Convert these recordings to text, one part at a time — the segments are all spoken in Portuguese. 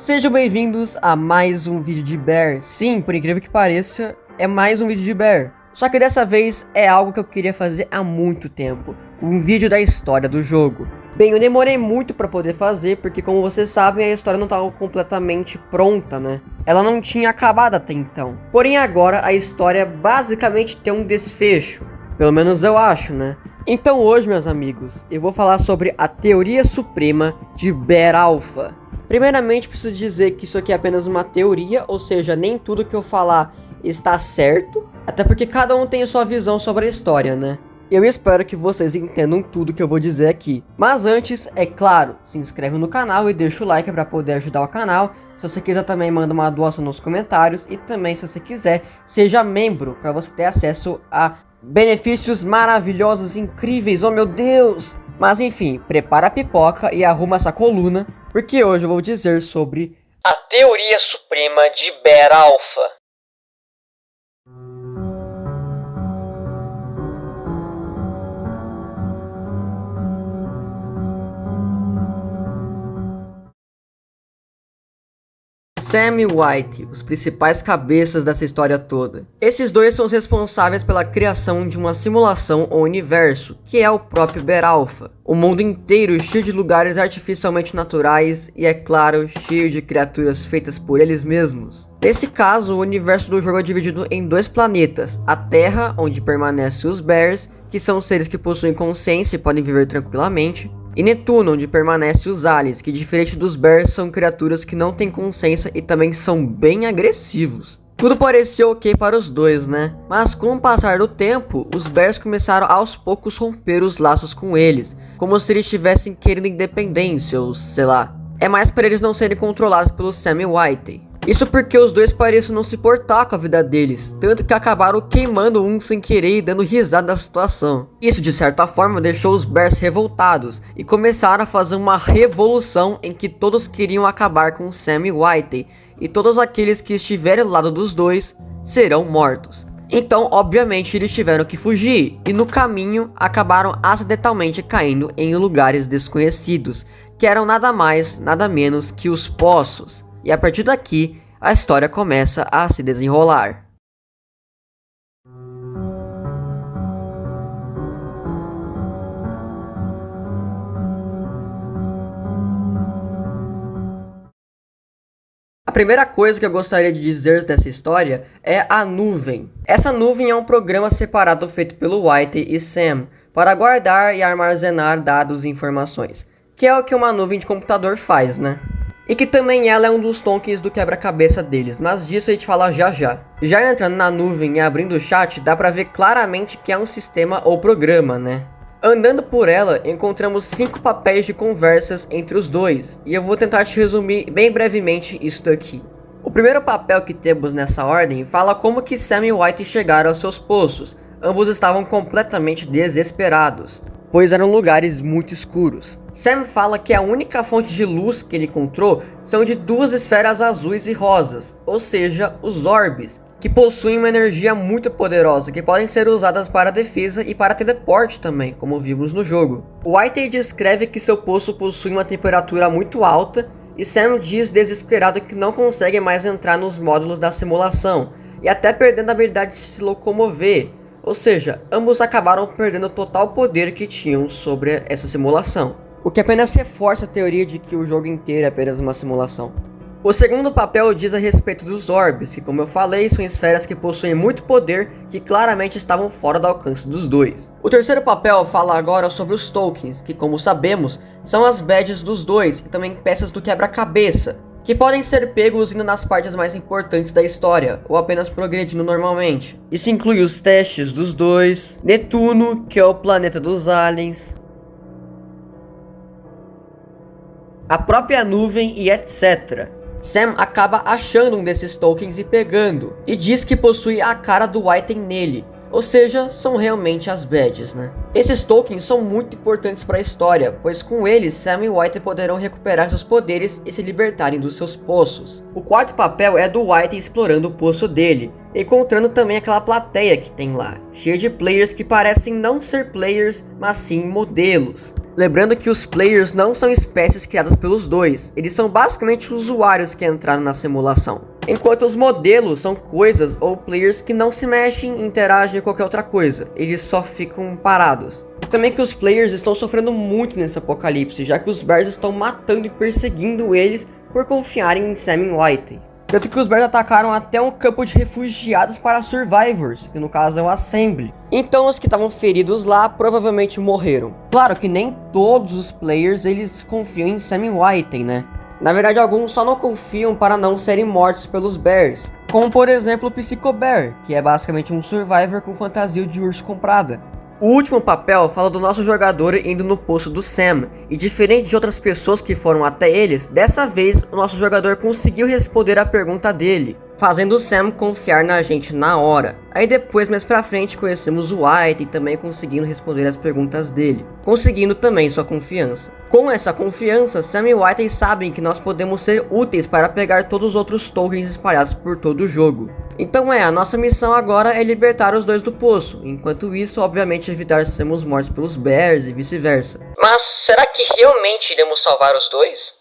Sejam bem-vindos a mais um vídeo de Bear. Sim, por incrível que pareça, é mais um vídeo de Bear. Só que dessa vez é algo que eu queria fazer há muito tempo. Um vídeo da história do jogo. Bem, eu demorei muito pra poder fazer, porque como vocês sabem, a história não estava completamente pronta, né? Ela não tinha acabado até então. Porém agora a história basicamente tem um desfecho. Pelo menos eu acho, né? Então hoje, meus amigos, eu vou falar sobre a teoria suprema de Bear Alpha. Primeiramente, preciso dizer que isso aqui é apenas uma teoria, ou seja, nem tudo que eu falar está certo, até porque cada um tem a sua visão sobre a história, né? Eu espero que vocês entendam tudo que eu vou dizer aqui. Mas antes, é claro, se inscreve no canal e deixa o like para poder ajudar o canal. Se você quiser também, manda uma doação nos comentários. E também, se você quiser, seja membro para você ter acesso a benefícios maravilhosos, incríveis, oh meu Deus! Mas enfim, prepara a pipoca e arruma essa coluna, porque hoje eu vou dizer sobre a teoria suprema de Bear Alpha. Sam e White, os principais cabeças dessa história toda. Esses dois são os responsáveis pela criação de uma simulação ou universo, que é o próprio Bear Alpha. O mundo inteiro cheio de lugares artificialmente naturais e, é claro, cheio de criaturas feitas por eles mesmos. Nesse caso, o universo do jogo é dividido em dois planetas, a Terra, onde permanecem os Bears, que são seres que possuem consciência e podem viver tranquilamente, e Netuno, onde permanecem os aliens, que diferente dos Bears são criaturas que não têm consciência e também são bem agressivos. Tudo parecia ok para os dois, né? Mas com o passar do tempo, os Bears começaram aos poucos romper os laços com eles, como se eles estivessem querendo independência ou sei lá. É mais para eles não serem controlados pelo Sam e White. Isso porque os dois pareciam não se portar com a vida deles, tanto que acabaram queimando um sem querer e dando risada da situação. Isso de certa forma deixou os Bears revoltados e começaram a fazer uma revolução em que todos queriam acabar com Sam e White, e todos aqueles que estiverem ao lado dos dois serão mortos. Então, obviamente, eles tiveram que fugir, e no caminho acabaram acidentalmente caindo em lugares desconhecidos, que eram nada mais, nada menos que os Poços. E a partir daqui, a história começa a se desenrolar. A primeira coisa que eu gostaria de dizer dessa história é a nuvem. Essa nuvem é um programa separado feito pelo White e Sam para guardar e armazenar dados e informações, que é o que uma nuvem de computador faz, né? E que também ela é um dos tokens do quebra-cabeça deles, mas disso a gente fala já já. Já entrando na nuvem e abrindo o chat, dá pra ver claramente que é um sistema ou programa, né? Andando por ela, encontramos 5 papéis de conversas entre os dois, e eu vou tentar te resumir bem brevemente isso daqui. O primeiro papel que temos nessa ordem fala como que Sam e White chegaram aos seus poços. Ambos estavam completamente desesperados, pois eram lugares muito escuros. Sam fala que a única fonte de luz que ele encontrou são de 2 esferas azuis e rosas, ou seja, os orbes, que possuem uma energia muito poderosa, que podem ser usadas para defesa e para teleporte também, como vimos no jogo. White descreve que seu poço possui uma temperatura muito alta, e Sam diz desesperado que não consegue mais entrar nos módulos da simulação, e até perdendo a habilidade de se locomover. Ou seja, ambos acabaram perdendo o total poder que tinham sobre essa simulação, o que apenas reforça a teoria de que o jogo inteiro é apenas uma simulação. O segundo papel diz a respeito dos orbes, que como eu falei, são esferas que possuem muito poder que claramente estavam fora do alcance dos dois. O terceiro papel fala agora sobre os tokens, que como sabemos, são as badges dos dois e também peças do quebra-cabeça, que podem ser pegos indo nas partes mais importantes da história, ou apenas progredindo normalmente. Isso inclui os testes dos dois, Netuno, que é o planeta dos aliens, a própria nuvem e etc. Sam acaba achando um desses tokens e pegando, e diz que possui a cara do White nele, ou seja, são realmente as badges, né? Esses tokens são muito importantes para a história, pois com eles Sam e White poderão recuperar seus poderes e se libertarem dos seus poços. O quarto papel é do White explorando o poço dele, encontrando também aquela plateia que tem lá, cheia de players que parecem não ser players, mas sim modelos. Lembrando que os players não são espécies criadas pelos dois, eles são basicamente usuários que entraram na simulação. Enquanto os modelos são coisas ou players que não se mexem, interagem ou qualquer outra coisa, eles só ficam parados. Também que os players estão sofrendo muito nesse apocalipse, já que os bears estão matando e perseguindo eles por confiarem em Sam e Whitey. Tanto que os bears atacaram até um campo de refugiados para survivors, que no caso é o Assembly. Então os que estavam feridos lá provavelmente morreram. Claro que nem todos os players eles confiam em Sam e Whitey, né? Na verdade alguns só não confiam para não serem mortos pelos bears. Como por exemplo o Psycho Bear, que é basicamente um survivor com fantasia de urso comprada. O último papel fala do nosso jogador indo no poço do Sam, e diferente de outras pessoas que foram até eles, dessa vez o nosso jogador conseguiu responder a pergunta dele, fazendo o Sam confiar na gente na hora. Aí depois, mais pra frente, conhecemos o White e também conseguindo responder as perguntas dele, conseguindo também sua confiança. Com essa confiança, Sam e Whitey sabem que nós podemos ser úteis para pegar todos os outros tokens espalhados por todo o jogo. Então a nossa missão agora é libertar os dois do poço, enquanto isso, obviamente, evitar sermos mortos pelos bears e vice-versa. Mas será que realmente iremos salvar os dois?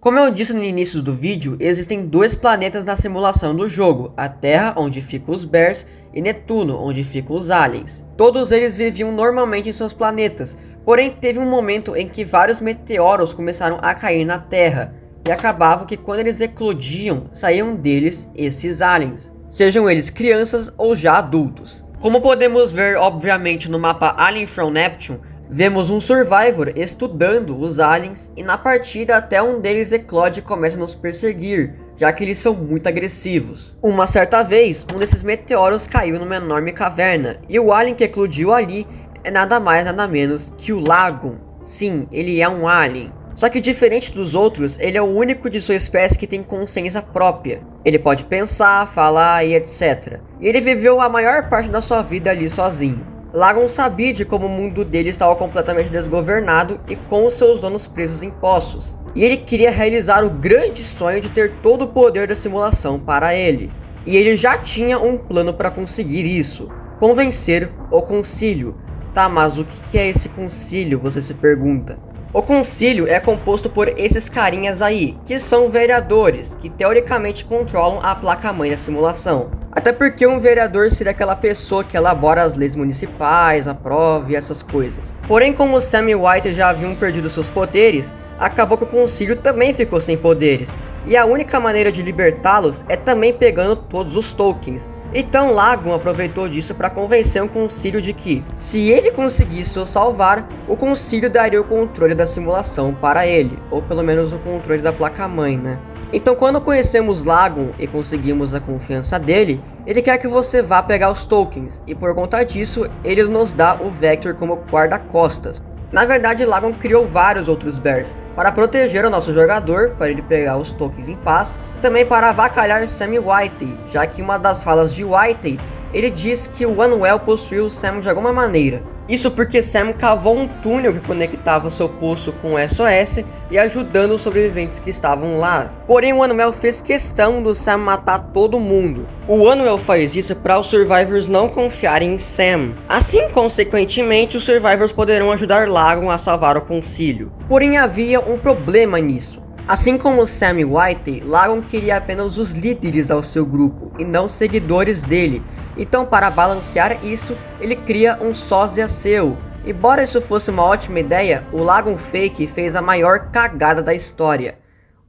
Como eu disse no início do vídeo, existem dois planetas na simulação do jogo, a Terra, onde ficam os bears, e Netuno, onde ficam os aliens. Todos eles viviam normalmente em seus planetas, porém teve um momento em que vários meteoros começaram a cair na Terra, e acabava que quando eles eclodiam, saíam deles esses aliens, sejam eles crianças ou já adultos. Como podemos ver obviamente no mapa Alien from Neptune, vemos um survivor estudando os aliens e na partida até um deles eclode e começa a nos perseguir, já que eles são muito agressivos. Uma certa vez, um desses meteoros caiu numa enorme caverna, e o alien que eclodiu ali é nada mais nada menos que o Lagon. Sim, ele é um alien. Só que diferente dos outros, ele é o único de sua espécie que tem consciência própria. Ele pode pensar, falar e etc. E ele viveu a maior parte da sua vida ali sozinho. Lagon sabia de como o mundo dele estava completamente desgovernado e com os seus donos presos em poços. E ele queria realizar o grande sonho de ter todo o poder da simulação para ele. E ele já tinha um plano para conseguir isso. Convencer o Concílio. Tá, mas o que é esse Concílio, você se pergunta? O Concílio é composto por esses carinhas aí, que são vereadores, que teoricamente controlam a placa-mãe da simulação. Até porque um vereador seria aquela pessoa que elabora as leis municipais, aprova e essas coisas. Porém, como Sam e Whitey já haviam perdido seus poderes, acabou que o Concílio também ficou sem poderes. E a única maneira de libertá-los é também pegando todos os tokens. Então Lagon aproveitou disso para convencer o Concílio de que, se ele conseguisse o salvar, o Concílio daria o controle da simulação para ele, ou pelo menos o controle da placa-mãe, né? Então quando conhecemos Lagon e conseguimos a confiança dele, ele quer que você vá pegar os tokens, e por conta disso, ele nos dá o Vector como guarda-costas. Na verdade, Lagon criou vários outros bears, para proteger o nosso jogador, para ele pegar os tokens em paz, também para avacalhar Sam e Whitey, já que uma das falas de Whitey, ele diz que o Unwell possuiu Sam de alguma maneira. Isso porque Sam cavou um túnel que conectava seu poço com o SOS e ajudando os sobreviventes que estavam lá. Porém o Unwell fez questão do Sam matar todo mundo. O Unwell faz isso para os Survivors não confiarem em Sam. Assim, consequentemente, os Survivors poderão ajudar Lagon a salvar o Concílio. Porém havia um problema nisso. Assim como Sam e Whitey, Lagon queria apenas os líderes ao seu grupo, e não seguidores dele. Então, para balancear isso, ele cria um sósia seu. Embora isso fosse uma ótima ideia, o Lagon Fake fez a maior cagada da história.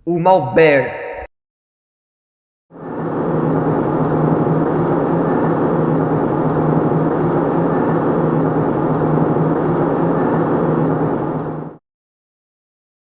O Malbear.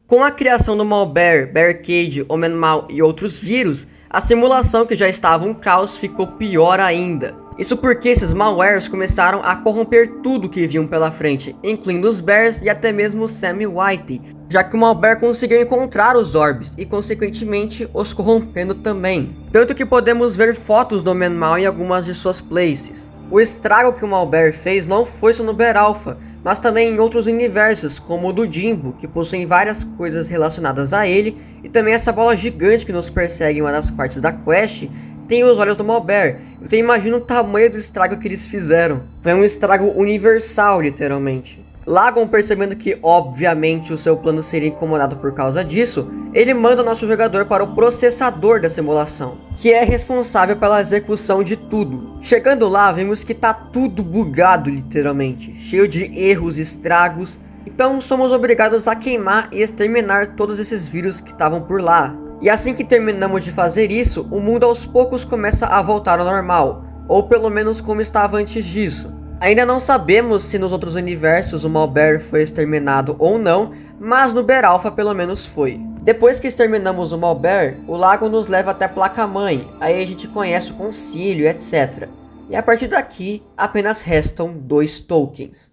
Com a criação do Malbear, Bearcade, Omenmal e outros vírus, a simulação que já estava um caos ficou pior ainda. Isso porque esses malwares começaram a corromper tudo que viam pela frente, incluindo os bears e até mesmo Sam e Whitey, já que o malware conseguiu encontrar os orbes e consequentemente os corrompendo também. Tanto que podemos ver fotos do Omenmal em algumas de suas places. O estrago que o malware fez não foi só no Bear Alpha, mas também em outros universos, como o do Jimbo, que possuem várias coisas relacionadas a ele, e também essa bola gigante que nos persegue em uma das partes da quest, tem os olhos do Malbert. Então imagina o tamanho do estrago que eles fizeram. Foi um estrago universal, literalmente. Lagon, percebendo que obviamente o seu plano seria incomodado por causa disso, ele manda o nosso jogador para o processador da simulação, que é responsável pela execução de tudo. Chegando lá, vemos que tá tudo bugado, literalmente, cheio de erros, estragos. Então somos obrigados a queimar e exterminar todos esses vírus que estavam por lá. E assim que terminamos de fazer isso, o mundo aos poucos começa a voltar ao normal, ou pelo menos como estava antes disso. Ainda não sabemos se nos outros universos o Malbert foi exterminado ou não, mas no Beralpha pelo menos foi. Depois que exterminamos o Malbert, o Lagon nos leva até a placa-mãe, aí a gente conhece o concílio, etc. E a partir daqui, apenas restam 2 tokens.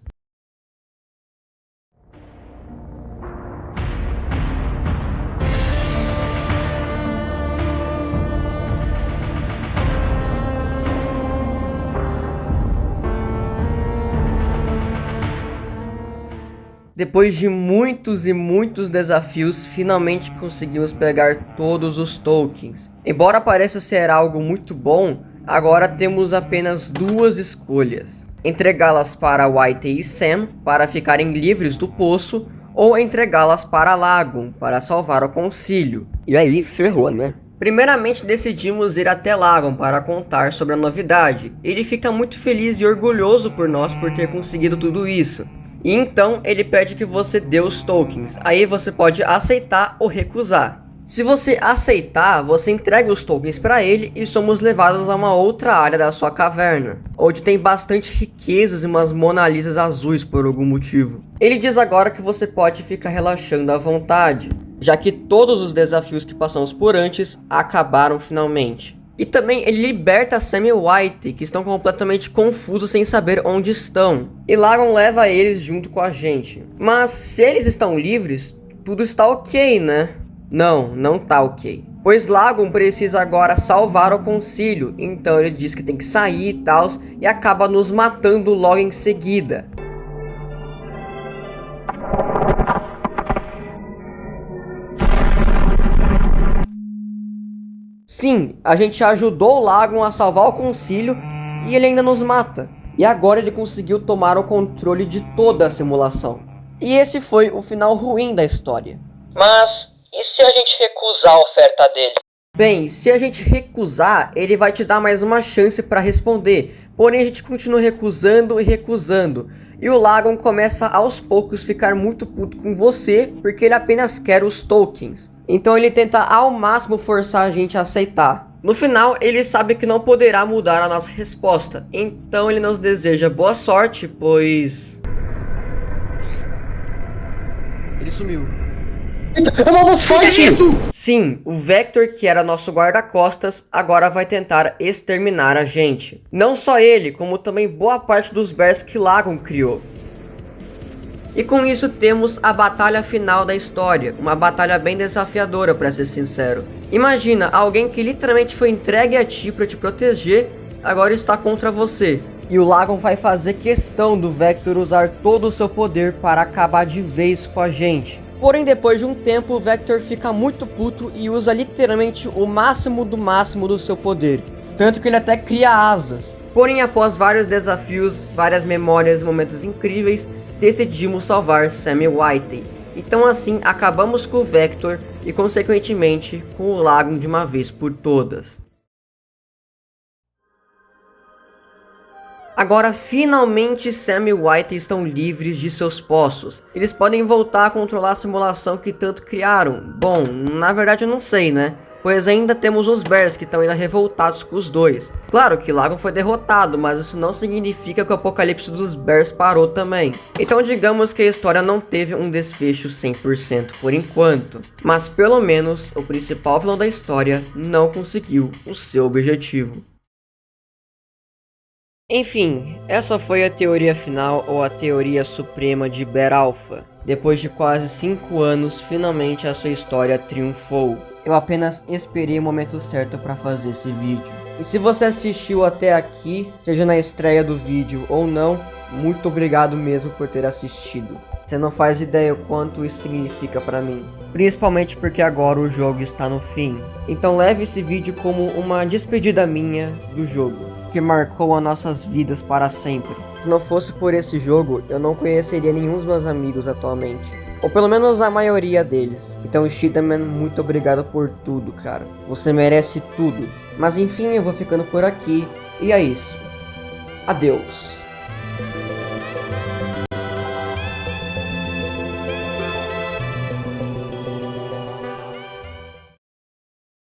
Depois de muitos e muitos desafios, finalmente conseguimos pegar todos os tokens. Embora pareça ser algo muito bom, agora temos apenas 2 escolhas. Entregá-las para Whitey e Sam, para ficarem livres do poço, ou entregá-las para Lagon, para salvar o concílio. E aí, ferrou, né? Primeiramente decidimos ir até Lagon para contar sobre a novidade. Ele fica muito feliz e orgulhoso por nós por ter conseguido tudo isso. E então ele pede que você dê os tokens, aí você pode aceitar ou recusar. Se você aceitar, você entrega os tokens para ele e somos levados a uma outra área da sua caverna, onde tem bastante riquezas e umas Mona Lisas azuis por algum motivo. Ele diz agora que você pode ficar relaxando à vontade, já que todos os desafios que passamos por antes acabaram finalmente. E também ele liberta Sam e Whitey, que estão completamente confusos sem saber onde estão. E Lagon leva eles junto com a gente. Mas se eles estão livres, tudo está ok, né? Não, não tá ok. Pois Lagon precisa agora salvar o concílio, então ele diz que tem que sair e tal, e acaba nos matando logo em seguida. Sim, a gente ajudou o Lagon a salvar o concílio e ele ainda nos mata. E agora ele conseguiu tomar o controle de toda a simulação. E esse foi o final ruim da história. Mas e se a gente recusar a oferta dele? Bem, se a gente recusar, ele vai te dar mais uma chance para responder. Porém a gente continua recusando e recusando. E o Lagon começa aos poucos ficar muito puto com você, porque ele apenas quer os tokens. Então ele tenta ao máximo forçar a gente a aceitar. No final, ele sabe que não poderá mudar a nossa resposta. Então ele nos deseja boa sorte, pois... Ele sumiu. É uma boss fight! Sim, o Vector, que era nosso guarda-costas, agora vai tentar exterminar a gente. Não só ele, como também boa parte dos bears que Lagon criou. E com isso temos a batalha final da história, uma batalha bem desafiadora, para ser sincero. Imagina, alguém que literalmente foi entregue a ti para te proteger, agora está contra você. E o Lagon vai fazer questão do Vector usar todo o seu poder para acabar de vez com a gente. Porém, depois de um tempo, o Vector fica muito puto e usa literalmente o máximo do seu poder. Tanto que ele até cria asas. Porém, após vários desafios, várias memórias e momentos incríveis, decidimos salvar Sam e Whitey. Então assim, acabamos com o Vector e consequentemente com o Lagon de uma vez por todas. Agora finalmente Sam e Whitey estão livres de seus poços. Eles podem voltar a controlar a simulação que tanto criaram. Bom, na verdade eu não sei, né? Pois ainda temos os bears que estão ainda revoltados com os dois. Claro que Lagon foi derrotado, mas isso não significa que o apocalipse dos bears parou também. Então digamos que a história não teve um desfecho 100% por enquanto. Mas pelo menos o principal vilão da história não conseguiu o seu objetivo. Enfim, essa foi a teoria final ou a teoria suprema de Beralpha. Depois de quase 5 anos, finalmente a sua história triunfou. Eu apenas esperei o momento certo para fazer esse vídeo. E se você assistiu até aqui, seja na estreia do vídeo ou não, muito obrigado mesmo por ter assistido. Você não faz ideia o quanto isso significa pra mim. Principalmente porque agora o jogo está no fim. Então leve esse vídeo como uma despedida minha do jogo, que marcou as nossas vidas para sempre. Se não fosse por esse jogo, eu não conheceria nenhum dos meus amigos atualmente. Ou pelo menos a maioria deles. Então Shidaman, muito obrigado por tudo, cara. Você merece tudo. Mas enfim, eu vou ficando por aqui. E é isso. Adeus.